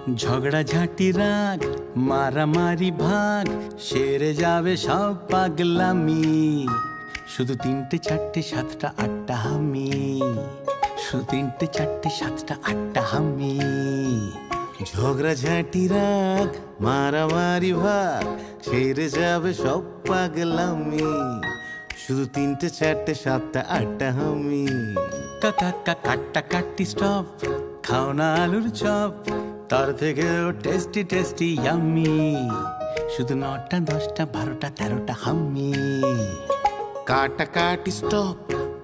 ঝগড়াঝাটি রাগ মারামারি ভাগ সেরে যাবে সব পাগলামি। শুধু 3টে 4টে 7টা 8টা হামি, শুধু 3টে 4টে 7টা 8টা হামি। ঝগড়াঝাটি রাগ মারামারি ভাগ সেরে যাবে সব পাগলামি। শুধু 3টে 4টে 7টা 8টা হামি। কাকা কাটা কাটি স্টপ, খাও না আলুর চপ, তার থেকেও টেস্টি টেস্টি ইয়াম্মি। শুধু 9টা 10টা 12টা 13টা হাম্মি। কাটা কাটি স্টপ,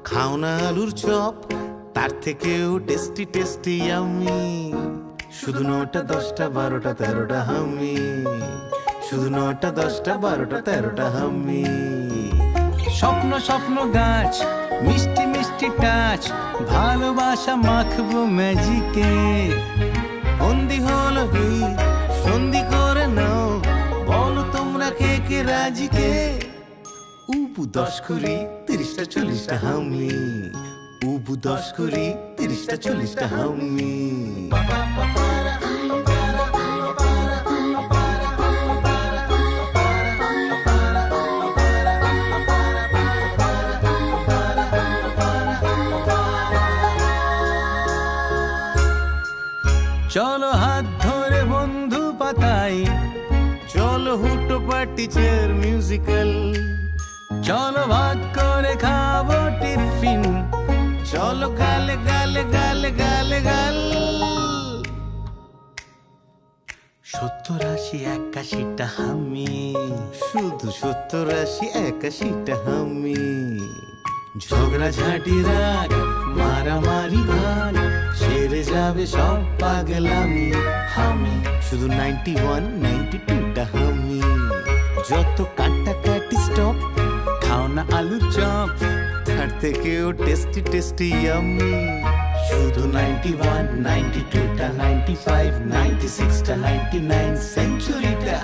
খাও না আলুর চপ, তার থেকেও টেস্টি টেস্টি ইয়াম্মি। শুধু 9টা 10টা 12টা 13টা হাম্মি। শুধু 9টা 10টা 12টা 13টা হাম্মি। স্বপ্ন স্বপ্ন গাছ মিষ্টি মিষ্টি টাচ, ভালোবাসা মাখবো ম্যাজিকে। বন্দি হলো এই সন্ধি করে নাও, বলো তোমরা কে কে রাজিকে। উবু 10 কুড়ি 30টা 40টা হামি। উবু 10 কুড়ি 30টা 40টা হামি। চলো হাত ধরে বন্ধু পাতাই, চলো হুটো পার্টি চেয়ার মিউজিক্যাল। চলো ভাগ করে খাবো টিফিন, চলো গালে গালে গালে গালে গাল। 70 80 81টা হামি, শুধু 70 80 81টা হামি। ঝগড়াঝাটি রাগ মারামারি ভাগ সেরে যাবে সব পাগলামি। হামি শুধু 91 92টা হামি। যত কাটা কাটি স্টপ, খাও না আলুর চপ, তার থেকেও টেস্টি টেস্টি ইয়াম্মি। শুধু 91 92টা 95 96টা 99 সেঞ্চুরিটা।